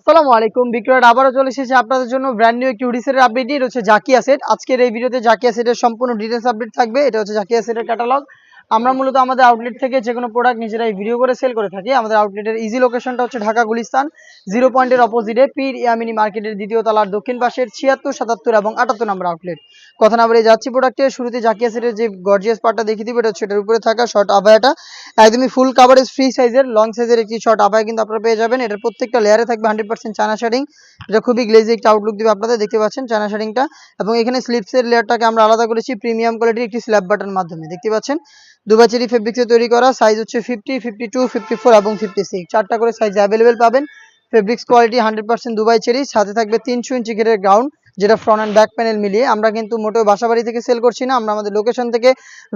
আসসালামু আলাইকুম। বিক্রয়ের আবারও চলে এসেছে আপনাদের জন্য ব্র্যান্ড নিউ একটি হুডি সেটের আপডেট নিয়ে। এটা হচ্ছে জাকিয়া সেট। আজকের এই ভিডিওতে জাকিয়া সেটের সম্পূর্ণ ডিটেইলস আপডেট থাকবে। এটা হচ্ছে জাকিয়া সেটের ক্যাটালগ। আমরা মূলত আমাদের আউটলেট থেকে যেকোনো প্রোডাক্ট নিজেরাই ভিডিও করে সেল করে থাকি। আমাদের আউটলেটের ইজি লোকেশনটা হচ্ছে ঢাকা গুলিস্তান 0 পয়েন্টের অপোজিটে পীর ইয়ামিনী মার্কেটের দ্বিতীয় তলার দক্ষিণ পাশের 76, 77 এবং 78 নম্বর আউটলেট। কথা না বলে যাচ্ছি প্রোডাক্টের শুরুতে। জাকিয়া সেটের যে গর্জিয়াস পার্টটা দেখিয়ে দিব, এটা হচ্ছে এটার উপরে থাকা শর্ট আবায়াটা। একদমই ফুল কাভারেজ ফ্রি সাইজের লং সাইজের একটি শর্ট আবায়া কিন্তু আপনারা পেয়ে যাবেন। এটার প্রত্যেকটা লেয়ারে থাকবে 100% চায়না শাড়িং। এটা খুবই গ্লেজি একটা আউটলুক দিবে আপনাদের, দেখতে পাচ্ছেন চায়না শাড়িংটা। এবং এখানে স্লিপসের লেয়ারটাকে আমরা আলাদা করেছি প্রিমিয়াম কোয়ালিটির একটি স্ল্যাব বাটন মাধ্যমে, দেখতে পাচ্ছেন। দুবাই চেরি ফেব্রিক্সে তৈরি করা। সাইজ হচ্ছে 50, 52, 54 এবং 56, চারটা করে সাইজ অ্যাভেলেবেল পাবেন। Fabrics quality 100% Dubai cherry. সাথে থাকবে 300 ইঞ্চি ঘেরের গ্রাউন্ড, যেটা ফ্রন্ট অ্যান্ড ব্যাক প্যানেল মিলিয়ে। আমরা কিন্তু মোটেও বাসাবাড়ি থেকে সেল করছি না, আমরা আমাদের লোকেশন থেকে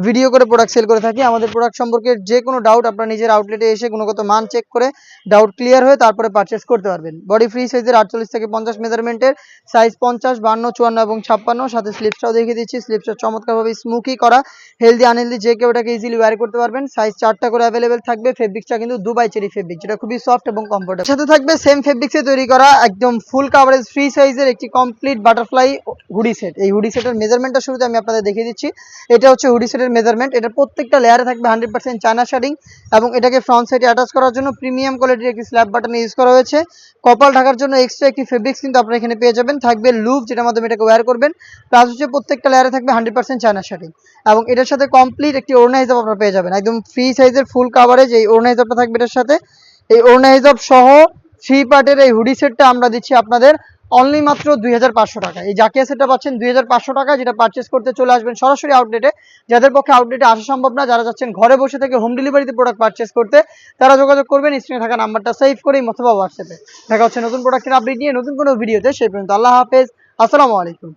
ভিডিও করে প্রোডাক্ট সেল করে থাকি। আমাদের প্রোডাক্ট সম্পর্কে যে কোনো ডাউট আপনারা নিজের আউটলেটে এসে গুণগত মান চেক করে ডাউট ক্লিয়ার হয়ে তারপরে পারচেস করতে পারবেন। বডি ফ্রি সাইজের 48 থেকে 50 মেজারমেন্টের, সাইজ 50, 52, 54 এবং 56। সাথে স্লিপসটাও দেখিয়ে দিচ্ছি। স্লিপসটা চমৎকারভাবে স্মুকি করা, হেলদি আনহেলদি যে কেউ এটাকে ইজিলি ওয়্যার করতে পারবেন। সাইজ 4টা করে অ্যাভেলেবেল থাকবে। ফেব্রিক্সটা কিন্তু দুবাই চেরি ফেব্রিক, যেটা খুবই সফট এবং কমফোর্টেবল। সাথে থাকবে সেম ফেব্রিক্সে তৈরি করা একদম ফুল কাভারেজ ফ্রি সাইজের একটি কমপ্লিট বাটারফ্লাই হুডি সেট। এই হুডি সেটের মেজারমেন্টটা শুরুতে আমি আপনাদের দেখিয়ে দিচ্ছি। এটা হচ্ছে হুডি সেটের মেজারমেন্ট। এটা প্রত্যেকটা লেয়ারে থাকবে 100% চায়না শাড়িং এবং এটাকে ফ্রন্ট সাইডে অ্যাটাচ করার জন্য প্রিমিয়াম কোয়ালিটির একটি স্ল্যাব বাটন ইউজ করা হয়েছে। কপাল ঢাকার জন্য এক্সট্রা একটি ফেব্রিক্স কিন্তু আপনারা এখানে পেয়ে যাবেন। থাকবে লুপ, যেটার মাধ্যমে এটাকে ওয়্যার করবেন। প্লাস হচ্ছে প্রত্যেকটা লেয়ারে থাকবে 100% চায়না শাড়িং এবং এটার সাথে কমপ্লিট একটি ওড়না হিসাব আপনারা পেয়ে যাবেন। একদম ফ্রি সাইজের ফুল কাভারেজ এই ওড়না হিসাবটা থাকবে এটার সাথে। এই ওড়না হিসাব সহ 3 পার্টের এই হুডি সেটটা আমরা দিচ্ছি আপনাদের অনলি মাত্র 2500 টাকা। এই জাকিয়া সেটটা পাচ্ছেন 2500 টাকা, যেটা পারচেস করতে চলে আসবেন সরাসরি আউটলেটে। যাদের পক্ষে আউটলেটে আসা সম্ভব না, যারা যাচ্ছেন ঘরে বসে থেকে হোম ডেলিভারিতে প্রোডাক্ট পারচেস করতে, তারা যোগাযোগ করবেন স্ক্রিনে থাকা নাম্বারটা সেভ করেই অথবা হোয়াটসঅ্যাপে। দেখা হচ্ছে নতুন প্রোডাক্টের আপডেট নিয়ে নতুন কোনো ভিডিওতে। সেই পর্যন্ত আল্লাহ হাফেজ, আসসালামু আলাইকুম।